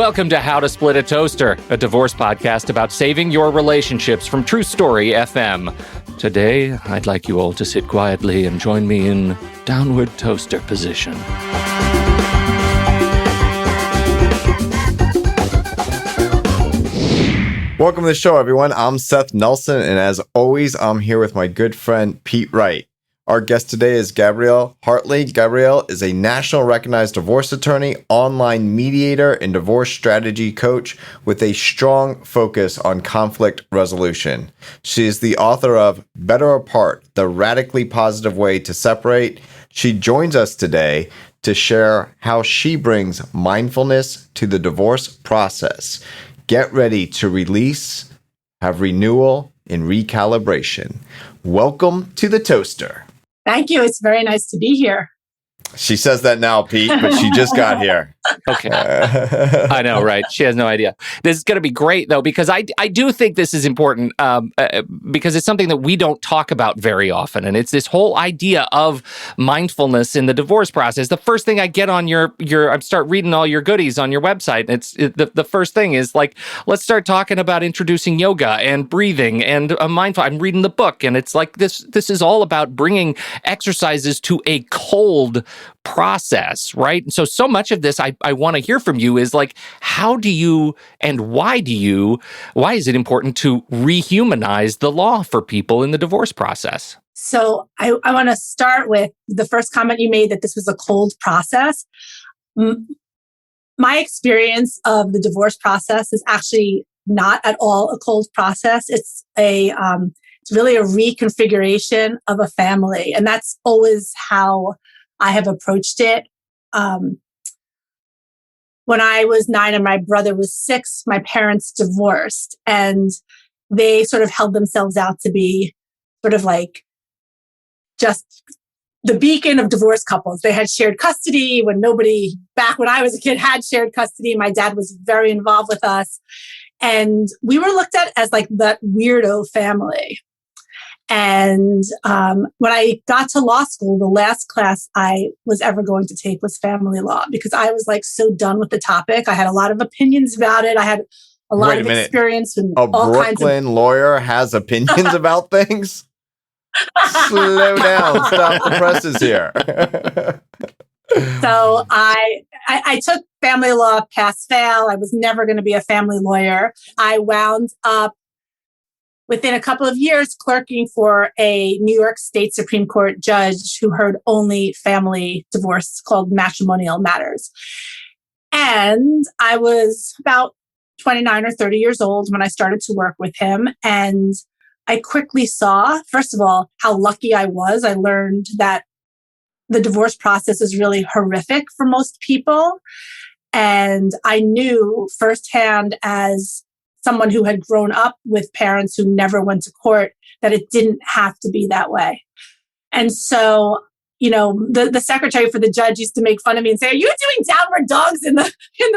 Welcome to How to Split a Toaster, a divorce podcast about saving your relationships from True Story FM. Today, I'd like you all to sit quietly and join me in downward toaster position. Welcome to the show, everyone. I'm Seth Nelson, and as always, I'm here with my good friend, Pete Wright. Our guest today is Gabrielle Hartley. Gabrielle is a national recognized divorce attorney, online mediator, and divorce strategy coach with a strong focus on conflict resolution. She is the author of Better Apart, the radically positive way to separate. She joins us today to share how she brings mindfulness to the divorce process. Get ready to release, have renewal, and recalibration. Welcome to the toaster. Thank you. It's very nice to be here. She says that now, Pete, but she just got here. Okay. I know, right? She has no idea. This is going to be great, though, because I do think this is important because it's something that we don't talk about very often. And it's this whole idea of mindfulness in the divorce process. The first thing I get on I start reading all your goodies on your website. The first thing is like, let's start talking about introducing yoga and breathing and mindful. I'm reading the book, and it's like this is all about bringing exercises to a cold process, right? So much of this I want to hear from you is like, how do you and why is it important to rehumanize the law for people in the divorce process? So I want to start with the first comment you made that this was a cold process. My experience of the divorce process is actually not at all a cold process. It's really a reconfiguration of a family. And that's always how I have approached it. When I was 9 and my brother was 6, my parents divorced, and they sort of held themselves out to be sort of like just the beacon of divorced couples. They had shared custody when nobody, back when I was a kid, had shared custody. My dad was very involved with us. And we were looked at as like that weirdo family. And when I got to law school, the last class I was ever going to take was family law because I was like so done with the topic. I had a lot of opinions about it. I had a lot of experience with all kinds of... Brooklyn lawyer has opinions about things? Slow down. Stop the presses here. So I took family law pass fail. I was never going to be a family lawyer. I wound up within a couple of years clerking for a New York State Supreme Court judge who heard only family divorce called matrimonial matters. And I was about 29 or 30 years old when I started to work with him. And I quickly saw, first of all, how lucky I was. I learned that the divorce process is really horrific for most people. And I knew firsthand as someone who had grown up with parents who never went to court, that it didn't have to be that way. And so, the secretary for the judge used to make fun of me and say, "Are you doing downward dogs in the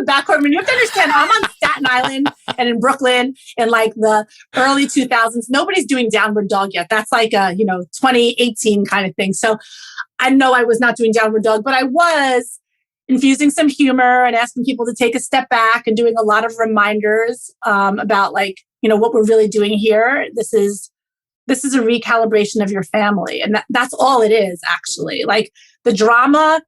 back courtroom?" You have to understand, I'm on Staten Island and in Brooklyn in like the early 2000s. Nobody's doing downward dog yet. That's like a, 2018 kind of thing. So I know I was not doing downward dog, but I was infusing some humor and asking people to take a step back and doing a lot of reminders about what we're really doing here. This is a recalibration of your family. And that's all it is, actually. Like the drama,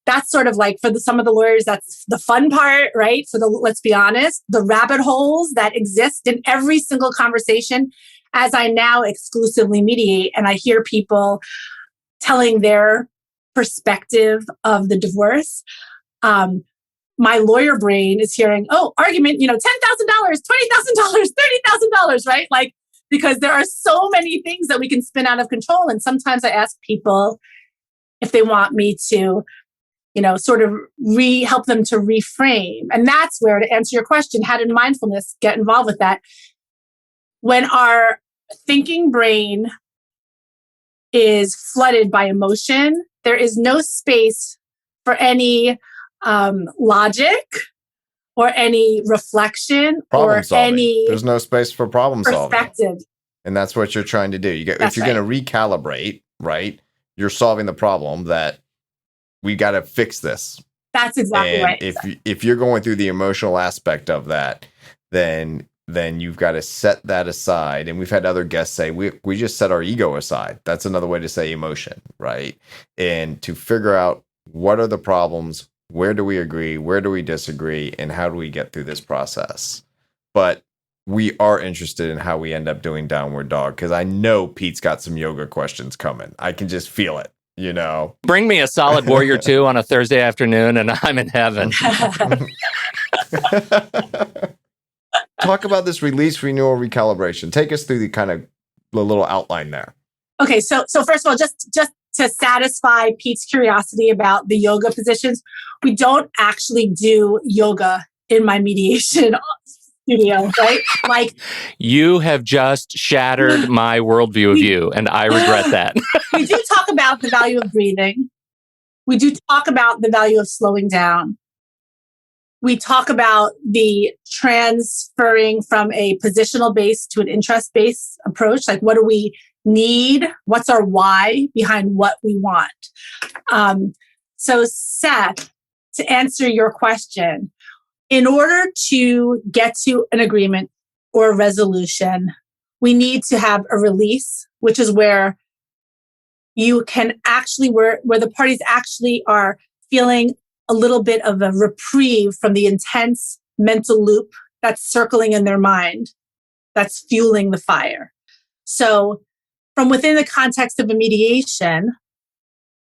that's sort of like for some of the lawyers, that's the fun part, right? Let's be honest, the rabbit holes that exist in every single conversation as I now exclusively mediate and I hear people telling their perspective of the divorce. My lawyer brain is hearing, argument, $10,000, $20,000, $30,000, right? Like, because there are so many things that we can spin out of control. And sometimes I ask people if they want me to, sort of help them to reframe. And that's where, to answer your question, how did mindfulness get involved with that? When our thinking brain is flooded by emotion, there is no space for any logic or any reflection problem solving. Any there's no space for problem perspective. Solving. And that's what you're trying to do. If you're going to recalibrate, right, you're solving the problem that we got to fix this. That's exactly And right. if you're going through the emotional aspect of that, then you've got to set that aside. And we've had other guests say we just set our ego aside. That's another way to say emotion, right? And to figure out what are the problems, where do we agree, where do we disagree, and how do we get through this process. But we are interested in how we end up doing Downward Dog, because I know Pete's got some yoga questions coming. I can just feel it, you know. Bring me a solid Warrior 2 on a Thursday afternoon and I'm in heaven. Talk about this release, renewal, recalibration. Take us through the kind of the little outline there. Okay, so first of all, just to satisfy Pete's curiosity about the yoga positions, we don't actually do yoga in my mediation studio, right? Like, you have just shattered my worldview of you, and I regret that. We do talk about the value of breathing. We do talk about the value of slowing down. We talk about the transferring from a positional based to an interest based approach. Like, what do we need? What's our why behind what we want? So, Seth, to answer your question, in order to get to an agreement or a resolution, we need to have a release, which is where you can actually, where the parties actually are feeling a little bit of a reprieve from the intense mental loop that's circling in their mind, that's fueling the fire. So from within the context of a mediation,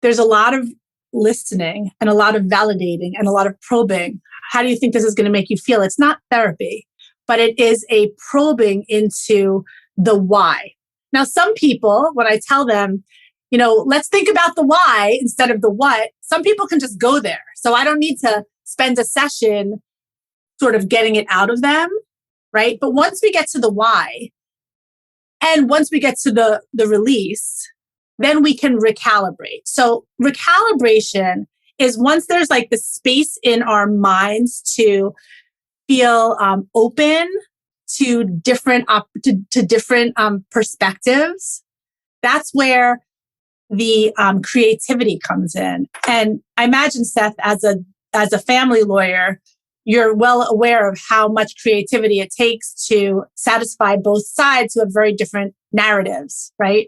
there's a lot of listening and a lot of validating and a lot of probing. How do you think this is going to make you feel? It's not therapy, but it is a probing into the why. Now, some people, when I tell them, you know, let's think about the why instead of the what, some people can just go there. So I don't need to spend a session sort of getting it out of them, right? But once we get to the why, and once we get to the release, then we can recalibrate. So recalibration is once there's like the space in our minds to feel open to different perspectives. That's where the creativity comes in. And I imagine, Seth, as a family lawyer, you're well aware of how much creativity it takes to satisfy both sides who have very different narratives, right?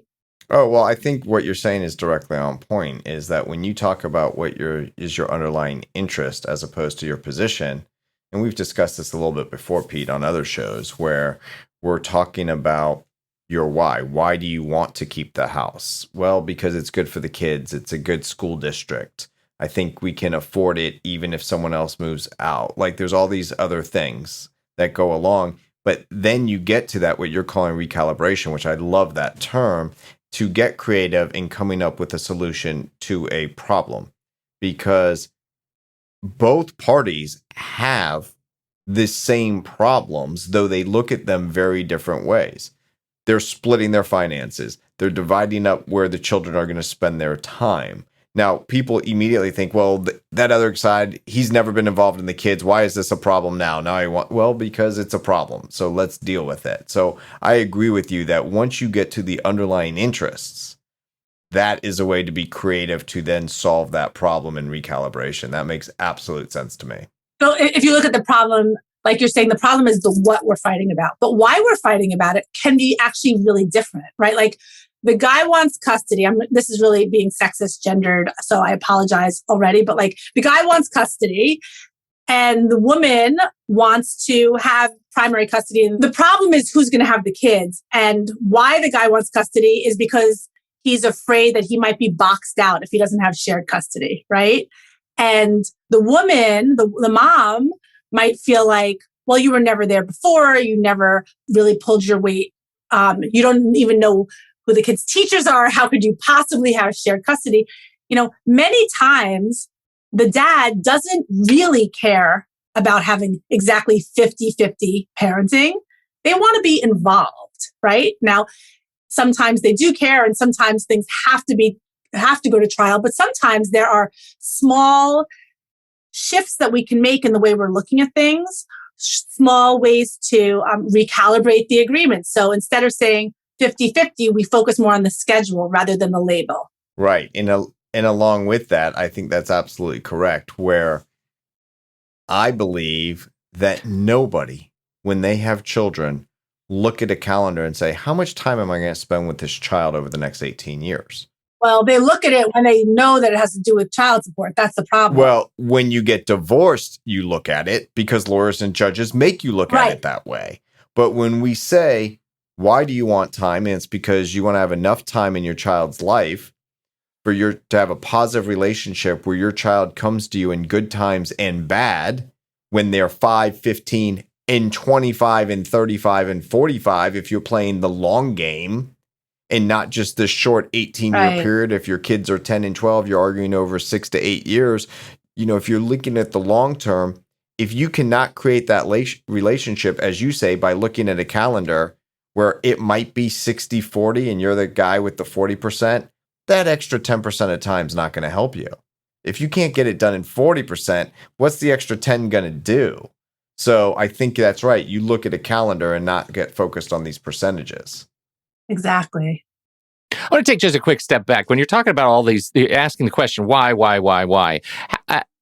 Oh, well, I think what you're saying is directly on point, is that when you talk about what is your underlying interest as opposed to your position, and we've discussed this a little bit before, Pete, on other shows, where we're talking about your why. Why do you want to keep the house? Well, because it's good for the kids. It's a good school district. I think we can afford it even if someone else moves out. Like, there's all these other things that go along. But then you get to that, what you're calling recalibration, which I love that term, to get creative in coming up with a solution to a problem. Because both parties have the same problems, though they look at them very different ways. They're splitting their finances. They're dividing up where the children are going to spend their time. Now, people immediately think, well, that other side, he's never been involved in the kids. Why is this a problem now? Well, because it's a problem. So let's deal with it. So I agree with you that once you get to the underlying interests, that is a way to be creative to then solve that problem in recalibration. That makes absolute sense to me. So if you look at the problem, like you're saying, the problem is the what we're fighting about. But why we're fighting about it can be actually really different, right? Like, the guy wants custody. This is really being sexist, gendered, so I apologize already. But like, the guy wants custody and the woman wants to have primary custody. And the problem is who's going to have the kids. And why the guy wants custody is because he's afraid that he might be boxed out if he doesn't have shared custody, right? And the woman, the mom, might feel like, well, you were never there before. You never really pulled your weight. You don't even know who the kids' teachers are. How could you possibly have shared custody? You know, many times the dad doesn't really care about having exactly 50-50 parenting. They want to be involved, right? Now, sometimes they do care and sometimes things have to go to trial, but sometimes there are small shifts that we can make in the way we're looking at things, small ways to recalibrate the agreement. So instead of saying 50-50, we focus more on the schedule rather than the label. Right. And And along with that, I think that's absolutely correct, where I believe that nobody, when they have children, look at a calendar and say, how much time am I going to spend with this child over the next 18 years? Well, they look at it when they know that it has to do with child support. That's the problem. Well, when you get divorced, you look at it because lawyers and judges make you look at it that way. But when we say, why do you want time? And it's because you want to have enough time in your child's life for to have a positive relationship where your child comes to you in good times and bad when they're 5, 15, and 25, and 35, and 45, if you're playing the long game. And not just this short 18-year period. If your kids are 10 and 12, you're arguing over 6 to 8 years. If you're looking at the long term, if you cannot create that relationship, as you say, by looking at a calendar where it might be 60-40 and you're the guy with the 40%, that extra 10% of time is not going to help you. If you can't get it done in 40%, what's the extra 10 going to do? So I think that's right. You look at a calendar and not get focused on these percentages. Exactly. I want to take just a quick step back. When you're talking about all these, asking the question, why?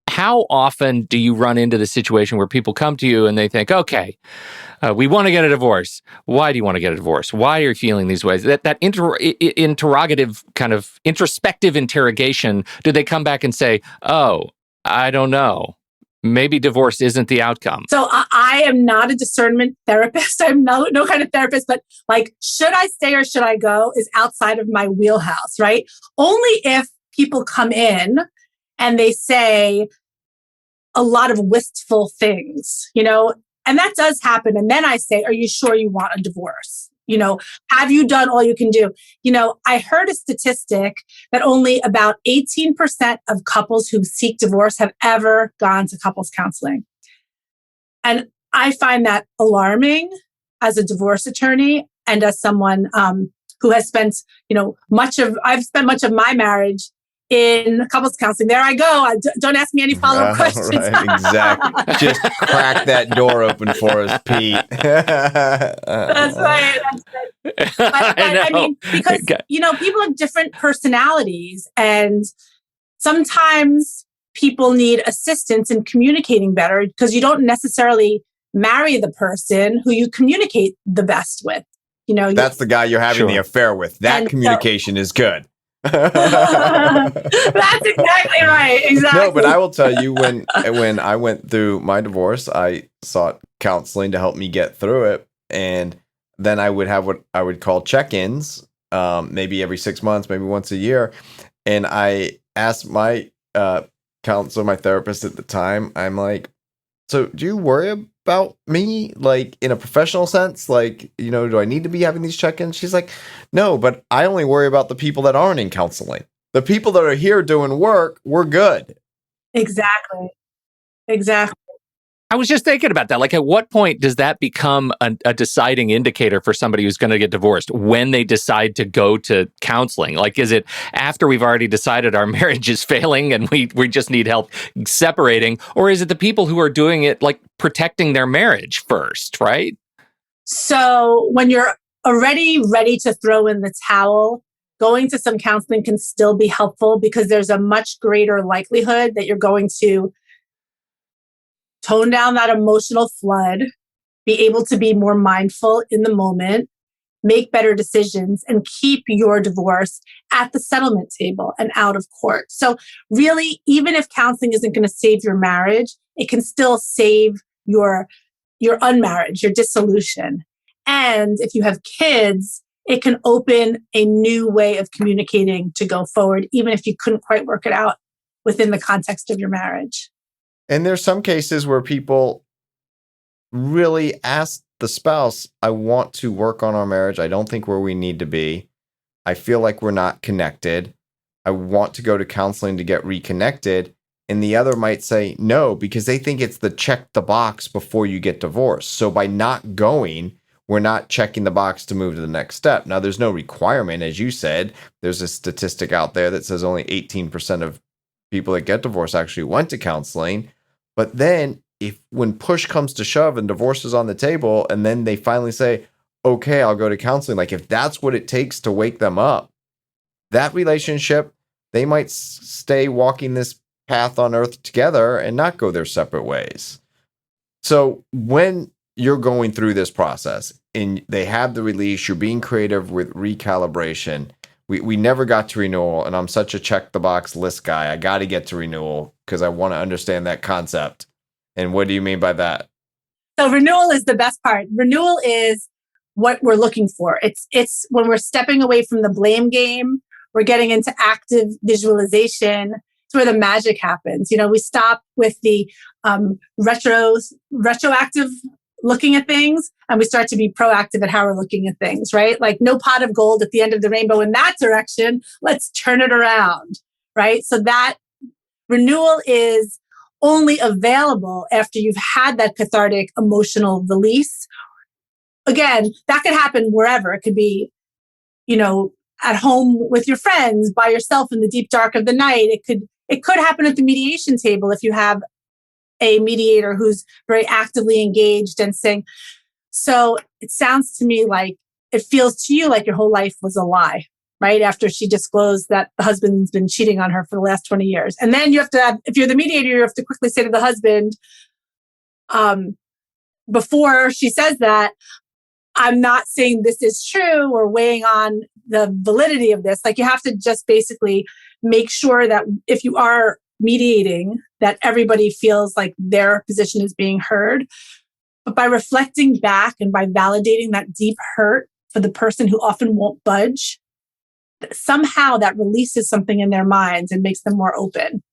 How often do you run into the situation where people come to you and they think, okay, we want to get a divorce. Why do you want to get a divorce? Why are you feeling these ways? That interrogative kind of introspective interrogation, do they come back and say, oh, I don't know. Maybe divorce isn't the outcome. So I am not a discernment therapist. I'm no kind of therapist, but should I stay or should I go is outside of my wheelhouse, right? Only if people come in and they say a lot of wistful things, and that does happen. And then I say, are you sure you want a divorce? Have you done all you can do? I heard a statistic that only about 18% of couples who seek divorce have ever gone to couples counseling. And I find that alarming as a divorce attorney and as someone who has spent, I've spent much of my marriage in couples counseling. There I go. Don't ask me any follow-up questions. Right, exactly. Just crack that door open for us, Pete. That's right. But I mean, because, people have different personalities, and sometimes people need assistance in communicating better because you don't necessarily marry the person who you communicate the best with. That's the guy you're having the affair with. That communication is good. That's exactly right. Exactly. No, but I will tell you, when I went through my divorce, I sought counseling to help me get through it. And then I would have what I would call check-ins, maybe every 6 months, maybe once a year. And I asked my counselor, my therapist at the time, I'm like, so do you worry about me, in a professional sense? Do I need to be having these check-ins? She's like, no, but I only worry about the people that aren't in counseling. The people that are here doing work, we're good. Exactly. I was just thinking about that. At what point does that become a deciding indicator for somebody who's going to get divorced when they decide to go to counseling? Is it after we've already decided our marriage is failing and we just need help separating? Or is it the people who are doing it, protecting their marriage first, right? So when you're already ready to throw in the towel, going to some counseling can still be helpful because there's a much greater likelihood that you're going to tone down that emotional flood, be able to be more mindful in the moment, make better decisions, and keep your divorce at the settlement table and out of court. So really, even if counseling isn't going to save your marriage, it can still save your unmarriage, your dissolution. And if you have kids, it can open a new way of communicating to go forward, even if you couldn't quite work it out within the context of your marriage. And there's some cases where people really ask the spouse, I want to work on our marriage. I don't think where we need to be. I feel like we're not connected. I want to go to counseling to get reconnected. And the other might say no, because they think it's the check the box before you get divorced. So by not going, we're not checking the box to move to the next step. Now, there's no requirement. As you said, there's a statistic out there that says only 18% of people that get divorced actually went to counseling. But then when push comes to shove and divorce is on the table, and then they finally say, okay, I'll go to counseling. If that's what it takes to wake them up, that relationship, they might stay walking this path on earth together and not go their separate ways. So when you're going through this process and they have the release, you're being creative with recalibration. We never got to renewal, and I'm such a check the box list guy. I got to get to renewal because I want to understand that concept. And what do you mean by that? So renewal is the best part. Renewal is what we're looking for. It's when we're stepping away from the blame game, we're getting into active visualization. It's where the magic happens. We stop with the retroactive looking at things, and we start to be proactive at how we're looking at things, right? Like no pot of gold at the end of the rainbow in that direction. Let's turn it around, right? So that renewal is only available after you've had that cathartic emotional release. Again, that could happen wherever. It could be, at home with your friends, by yourself in the deep dark of the night. It could happen at the mediation table if you have a mediator who's very actively engaged and saying, so it sounds to me like it feels to you like your whole life was a lie, right? After she disclosed that the husband's been cheating on her for the last 20 years. And then you have to if you're the mediator, you have to quickly say to the husband, before she says that, I'm not saying this is true or weighing on the validity of this. Like you have to just basically make sure that if you are mediating, that everybody feels like their position is being heard. But by reflecting back and by validating that deep hurt for the person who often won't budge, somehow that releases something in their minds and makes them more open.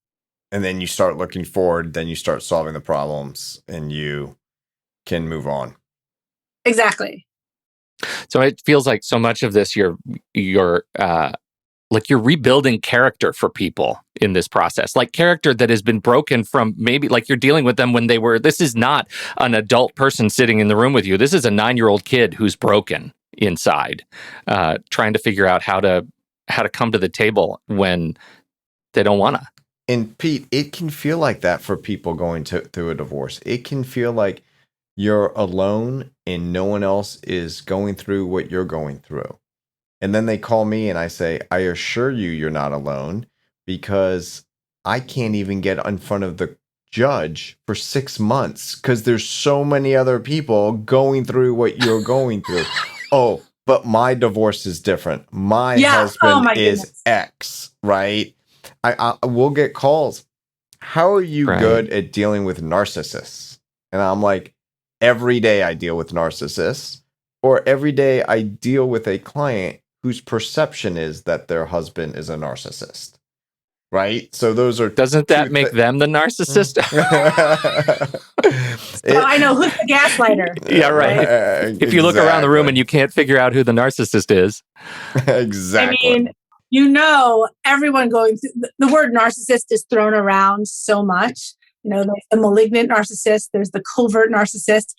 And then you start looking forward, then you start solving the problems and you can move on. Exactly. So it feels like so much of this, you're rebuilding character for people in this process, like character that has been broken from maybe like you're dealing with them when this is not an adult person sitting in the room with you. This is a 9-year-old kid who's broken inside, trying to figure out how to come to the table when they don't want to. And Pete, it can feel like that for people going through a divorce. It can feel like you're alone and no one else is going through what you're going through. And then they call me and I say, I assure you, you're not alone because I can't even get in front of the judge for 6 months because there's so many other people going through what you're going through. Oh, but my divorce is different. My husband is X, right? I will get calls. How are you good at dealing with narcissists? And I'm like, every day I deal with narcissists, or every day I deal with a client whose perception is that their husband is a narcissist. Right? So those are... Doesn't that make them the narcissist? I know who's the gaslighter. Yeah, right. If you look around the room and you can't figure out who the narcissist is. Exactly. I mean, everyone going through... The word narcissist is thrown around so much. There's the malignant narcissist, there's the covert narcissist.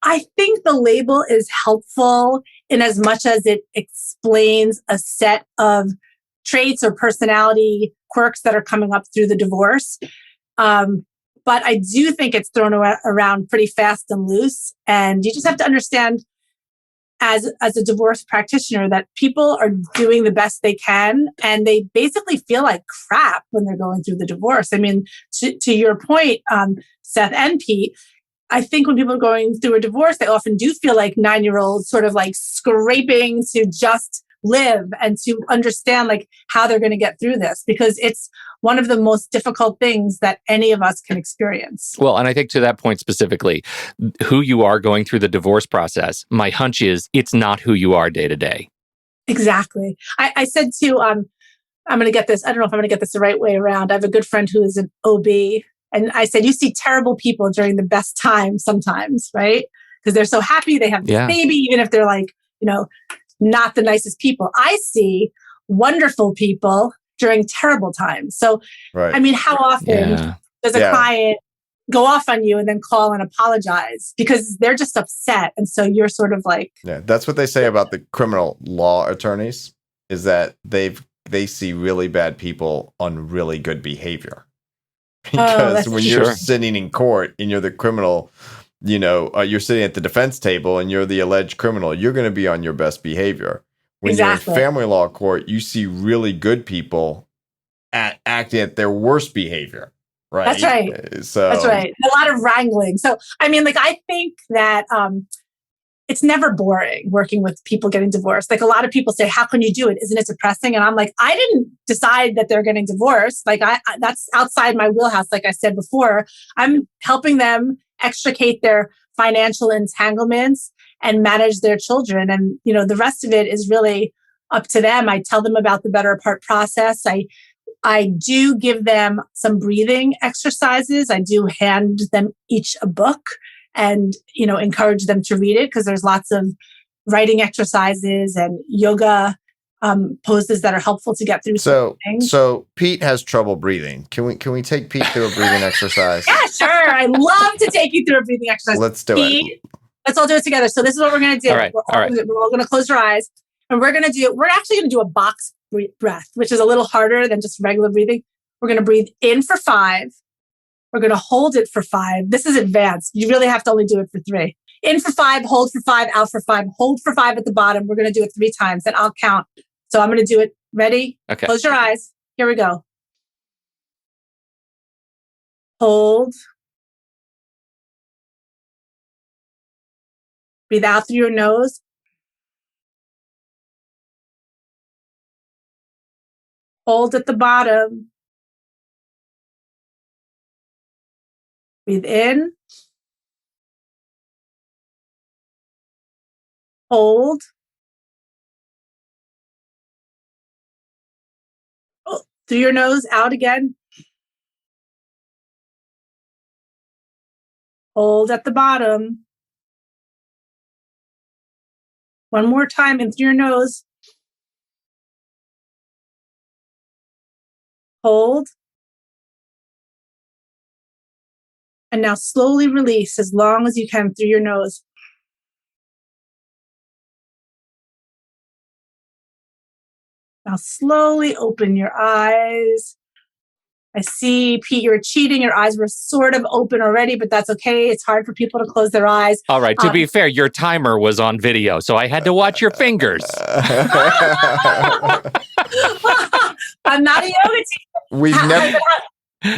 I think the label is helpful in as much as it explains a set of traits or personality quirks that are coming up through the divorce. But I do think it's thrown around pretty fast and loose. And you just have to understand as a divorce practitioner that people are doing the best they can and they basically feel like crap when they're going through the divorce. I mean, to your point, Seth and Pete, I think when people are going through a divorce, they often do feel like 9-year-olds sort of like scraping to just live and to understand like how they're going to get through this because it's one of the most difficult things that any of us can experience. Well, and I think to that point specifically, who you are going through the divorce process, my hunch is it's not who you are day to day. Exactly. I said to, I'm going to get this, I don't know if I'm going to get this the right way around. I have a good friend who is an OB. And I said, you see terrible people during the best times sometimes, right? Because they're so happy they have this baby, even if they're like, not the nicest people. I see wonderful people during terrible times. So, I mean, how often does a client go off on you and then call and apologize because they're just upset? And so you're sort of like... Yeah, that's what they say about the criminal law attorneys is that they see really bad people on really good behavior. Because when you're sitting in court and you're the criminal, you're sitting at the defense table and you're the alleged criminal, you're going to be on your best behavior. When you're in family law court, you see really good people acting at their worst behavior, right? That's right. So That's right. A lot of wrangling. So, I mean, like, I think that it's never boring working with people getting divorced. Like, a lot of people say, how can you do it? Isn't it depressing? And I'm like, I didn't decide that they're getting divorced. Like, that's outside my wheelhouse. Like I said before, I'm helping them extricate their financial entanglements and manage their children. And, the rest of it is really up to them. I tell them about the Better Apart process. I do give them some breathing exercises. I do hand them each a book and, encourage them to read it, because there's lots of writing exercises and yoga poses that are helpful to get through. So Pete has trouble breathing. Can we take Pete through a breathing exexercise? Yeah, sure. I'd love to take you through a breathing exercise. Let's do it. Let's all do it together. So this is what we're going to do. All right. We're all going to close your eyes, and we're actually going to do a box breath, which is a little harder than just regular breathing. We're going to breathe in for 5. We're going to hold it for 5. This is advanced. You really have to only do it for 3. In for 5, hold for 5, out for 5, hold for 5 at the bottom. We're going to do it 3 times, and I'll count. So I'm going to do it. Ready? Okay. Close your eyes. Here we go. Hold. Breathe out through your nose. Hold at the bottom. Breathe in. Hold. Through your nose, out again. Hold at the bottom. One more time in through your nose. Hold. And now slowly release as long as you can through your nose. Now slowly open your eyes. I see, Pete, you're cheating. Your eyes were sort of open already, but that's okay. It's hard for people to close their eyes. All right. To be fair, your timer was on video, so I had to watch your fingers. I'm not a yoga teacher.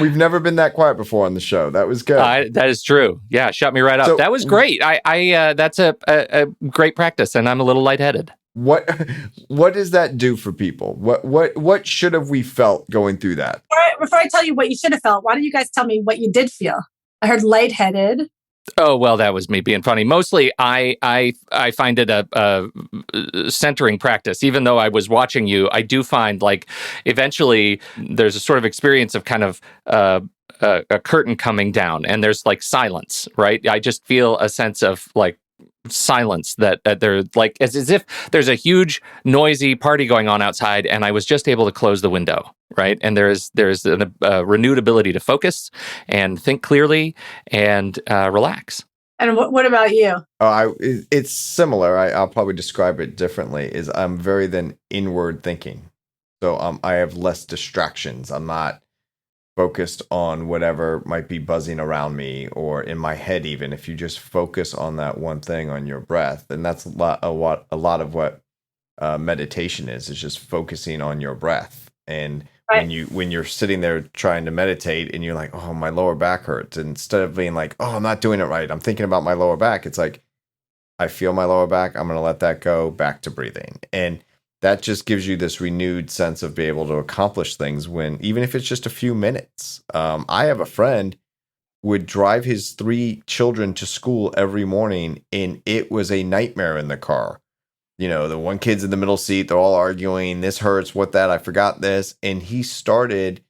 We've never been that quiet before on the show. That was good. That is true. Yeah, shut me right up. That was great. That's a great practice, and I'm a little lightheaded. What does that do for people? What should have we felt going through that? Before I tell you what you should have felt, why don't you guys tell me what you did feel? I heard lightheaded. Oh, well, that was me being funny. Mostly, I find it a centering practice. Even though I was watching you, I do find, like, eventually there's a sort of experience of kind of a curtain coming down, and there's like silence, right? I just feel a sense of like silence that they're like as if there's a huge noisy party going on outside, and I was just able to close the window, right? And there's a renewed ability to focus and think clearly and relax. And what about you? It's similar. I'll probably describe it differently. Is I'm very then inward thinking, so I have less distractions. I'm not focused on whatever might be buzzing around me or in my head. Even if you just focus on that one thing, on your breath, and that's a lot of what meditation is just focusing on your breath. And right. when you're sitting there trying to meditate and you're like, oh, my lower back hurts, and instead of being like, oh, I'm not doing it right, I'm thinking about my lower back, it's like, I feel my lower back, I'm going to let that go, back to breathing. And that just gives you this renewed sense of being able to accomplish things even if it's just a few minutes. I have a friend would drive his 3 children to school every morning, and it was a nightmare in the car. The one kid's in the middle seat, they're all arguing, this hurts, what that, I forgot this. And he started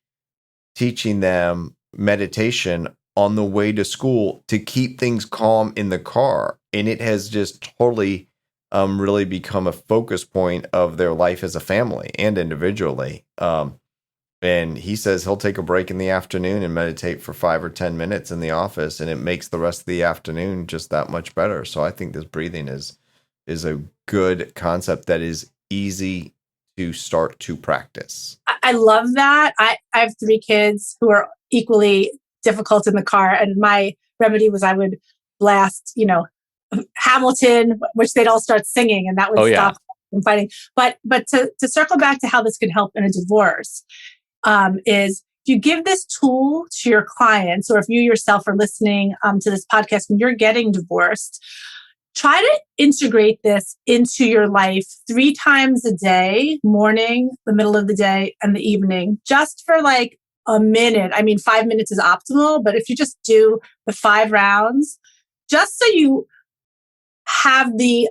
teaching them meditation on the way to school to keep things calm in the car. And it has just totally really become a focus point of their life as a family and individually. And he says he'll take a break in the afternoon and meditate for 5 or 10 minutes in the office, and it makes the rest of the afternoon just that much better. So I think this breathing is a good concept that is easy to start to practice. I love that. I have 3 kids who are equally difficult in the car, and my remedy was I would blast, Hamilton, which they'd all start singing, and that would stop them fighting. But to circle back to how this can help in a divorce, is if you give this tool to your clients, or if you yourself are listening to this podcast and you're getting divorced, try to integrate this into your life 3 times a day, morning, the middle of the day, and the evening, just for like a minute. I mean, 5 minutes is optimal, but if you just do the 5 rounds, just so you have the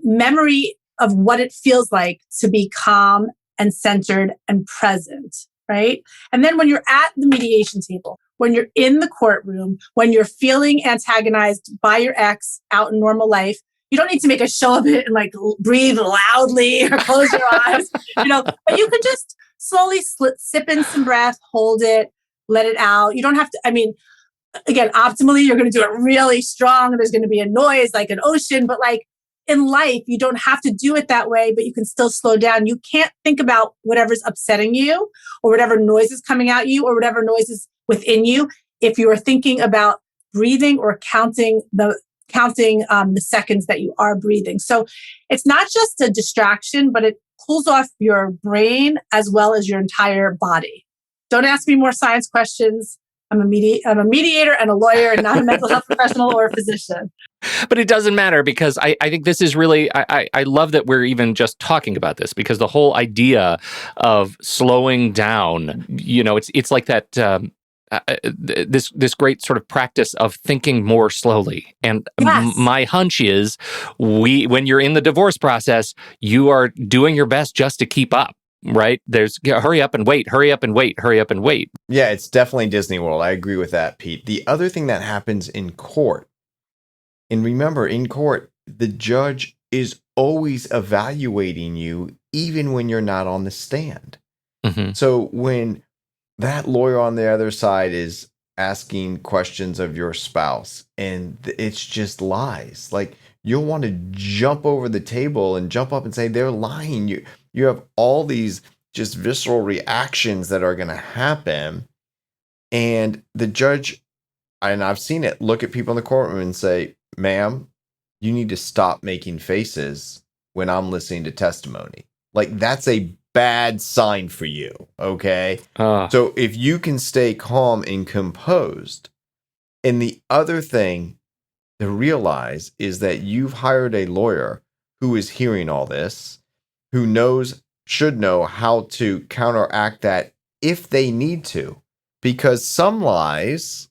memory of what it feels like to be calm and centered and present, right? And then when you're at the mediation table, when you're in the courtroom, when you're feeling antagonized by your ex out in normal life, you don't need to make a show of it and like breathe loudly or close your eyes, but you can just slowly sip in some breath, hold it, let it out. You don't have to, again, optimally, you're going to do it really strong. And there's going to be a noise like an ocean, but like in life, you don't have to do it that way, but you can still slow down. You can't think about whatever's upsetting you or whatever noise is coming at you or whatever noise is within you if you are thinking about breathing or counting the seconds that you are breathing. So it's not just a distraction, but it pulls off your brain as well as your entire body. Don't ask me more science questions. I'm a mediator and a lawyer and not a mental health professional or a physician. But it doesn't matter because I think this is really, I love that we're even just talking about this, because the whole idea of slowing down, it's like that, this great sort of practice of thinking more slowly. And yes. My hunch is when you're in the divorce process, you are doing your best just to keep up. Right? There's hurry up and wait, hurry up and wait, hurry up and wait. Yeah, it's definitely Disney World. I agree with that, Pete. The other thing that happens in court, and remember, in court, the judge is always evaluating you, even when you're not on the stand. Mm-hmm. So when that lawyer on the other side is asking questions of your spouse and it's just lies, like you'll want to jump over the table and jump up and say they're lying. You have all these just visceral reactions that are going to happen. And the judge, and I've seen it, look at people in the courtroom and say, ma'am, you need to stop making faces when I'm listening to testimony. Like that's a bad sign for you. Okay. So if you can stay calm and composed, and the other thing to realize is that you've hired a lawyer who is hearing all this, who should know how to counteract that if they need to, because some lies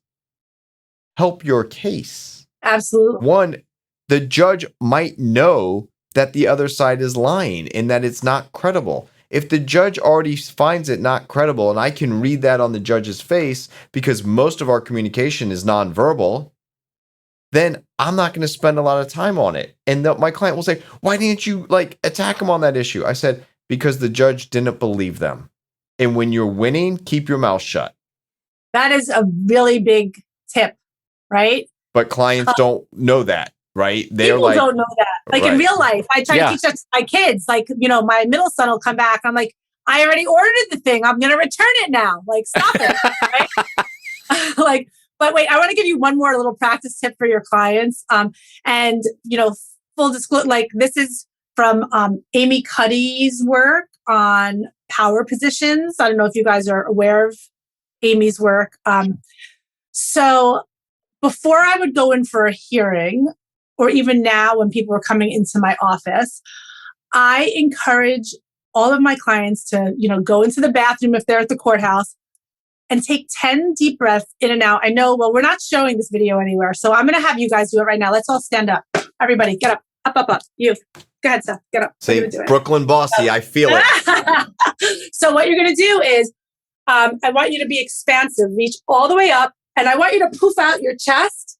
help your case. Absolutely. One, the judge might know that the other side is lying and that it's not credible. If the judge already finds it not credible, and I can read that on the judge's face because most of our communication is nonverbal, then I'm not going to spend a lot of time on it. And my client will say, why didn't you attack him on that issue? I said, because the judge didn't believe them. And when you're winning, keep your mouth shut. That is a really big tip, right? But clients don't know that, right? People don't know that. Like in real life, I try to teach that to my kids. Like, my middle son will come back. I'm like, I already ordered the thing. I'm going to return it now. Like, stop it. Right? But wait, I want to give you one more little practice tip for your clients. And, full disclosure, this is from Amy Cuddy's work on power positions. I don't know if you guys are aware of Amy's work. So before I would go in for a hearing, or even now when people are coming into my office, I encourage all of my clients to, go into the bathroom if they're at the courthouse and take 10 deep breaths in and out. I know, we're not showing this video anywhere, so I'm going to have you guys do it right now. Let's all stand up. Everybody, get up, up. You. Go ahead, Seth. Get up. Say Brooklyn Bossy, I feel it. So what you're going to do is, I want you to be expansive. Reach all the way up, and I want you to poof out your chest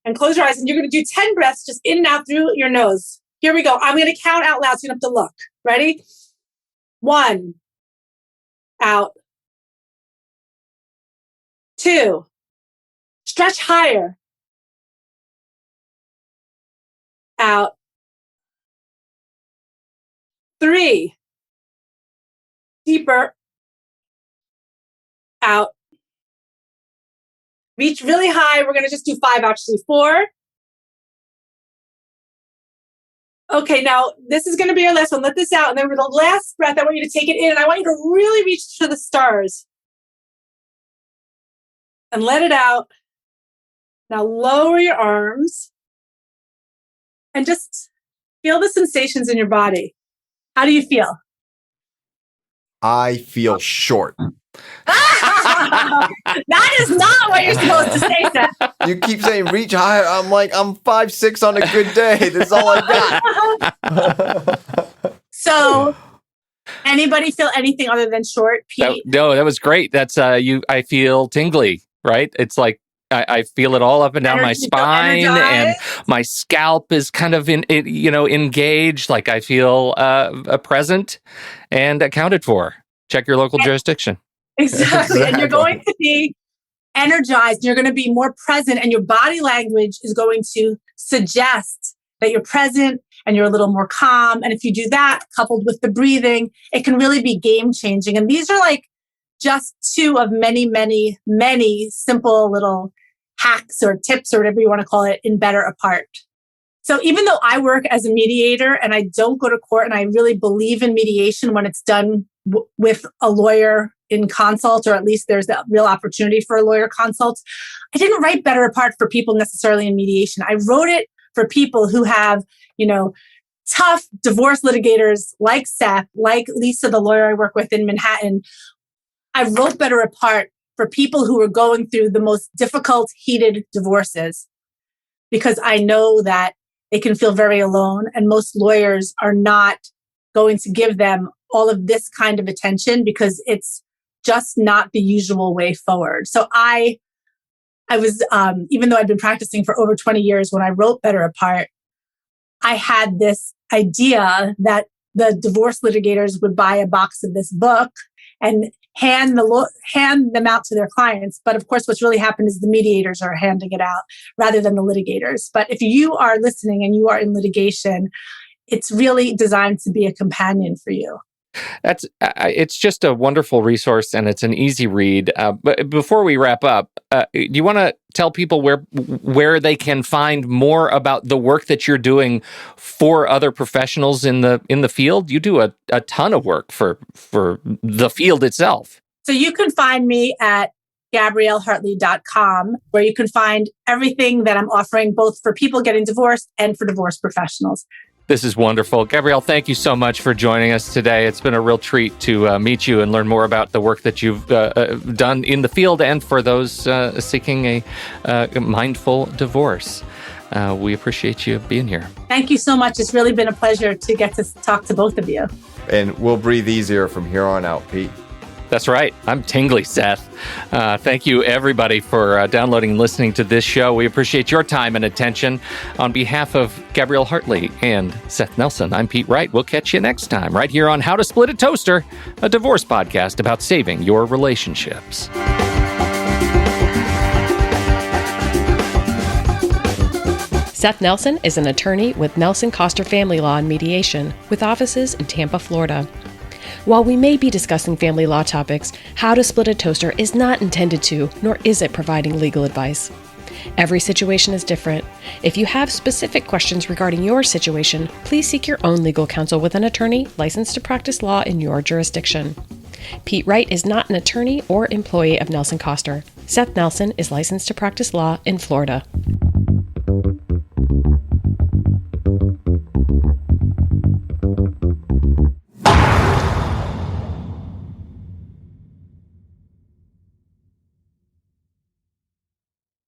and close your eyes, and you're going to do 10 breaths just in and out through your nose. Here we go. I'm going to count out loud, so you don't have to look. Ready? 1. Out. 2. Stretch higher. Out. 3. Deeper. Out. Reach really high. We're going to just do 5, actually. 4. Okay, now this is going to be our last one. Let this out. And then with the last breath, I want you to take it in and I want you to really reach to the stars. And let it out. Now lower your arms and just feel the sensations in your body. How do you feel? I feel short. That is not what you're supposed to say, Seth. You keep saying reach higher. I'm like, I'm 5'6" on a good day. This is all I got. So, anybody feel anything other than short, Pete? No, that was great. That's I feel tingly, right? It's like I feel it all up and down my spine, and my scalp is kind of engaged. Like I feel present and accounted for. Check your local jurisdiction. Exactly. And you're going to be energized. You're going to be more present, and your body language is going to suggest that you're present and you're a little more calm. And if you do that, coupled with the breathing, it can really be game changing. And these are like just two of many, many, many simple little hacks or tips or whatever you want to call it in Better Apart. So even though I work as a mediator and I don't go to court, and I really believe in mediation when it's done with a lawyer in consult, or at least there's that real opportunity for a lawyer consult, I didn't write Better Apart for people necessarily in mediation. I wrote it for people who have, tough divorce litigators like Seth, like Lisa, the lawyer I work with in Manhattan. I wrote Better Apart for people who are going through the most difficult, heated divorces, because I know that they can feel very alone, and most lawyers are not going to give them all of this kind of attention because it's just not the usual way forward. So I was, even though I'd been practicing for over 20 years, when I wrote Better Apart, I had this idea that the divorce litigators would buy a box of this book and hand them out to their clients. But of course, what's really happened is the mediators are handing it out rather than the litigators. But if you are listening and you are in litigation, it's really designed to be a companion for you. It's just a wonderful resource, and it's an easy read. But before we wrap up, do you want to tell people where they can find more about the work that you're doing for other professionals in the field? You do a ton of work for the field itself. So you can find me at GabrielleHartley.com, where you can find everything that I'm offering, both for people getting divorced and for divorce professionals. This is wonderful. Gabrielle, thank you so much for joining us today. It's been a real treat to meet you and learn more about the work that you've done in the field, and for those seeking a mindful divorce. We appreciate you being here. Thank you so much. It's really been a pleasure to get to talk to both of you. And we'll breathe easier from here on out, Pete. That's right. I'm tingly, Seth. Thank you, everybody, for downloading and listening to this show. We appreciate your time and attention. On behalf of Gabrielle Hartley and Seth Nelson, I'm Pete Wright. We'll catch you next time right here on How to Split a Toaster, a divorce podcast about saving your relationships. Seth Nelson is an attorney with Nelson Koster Family Law and Mediation, with offices in Tampa, Florida. While we may be discussing family law topics, How to Split a Toaster is not intended to, nor is it providing legal advice. Every situation is different. If you have specific questions regarding your situation, please seek your own legal counsel with an attorney licensed to practice law in your jurisdiction. Pete Wright is not an attorney or employee of Nelson Koster. Seth Nelson is licensed to practice law in Florida.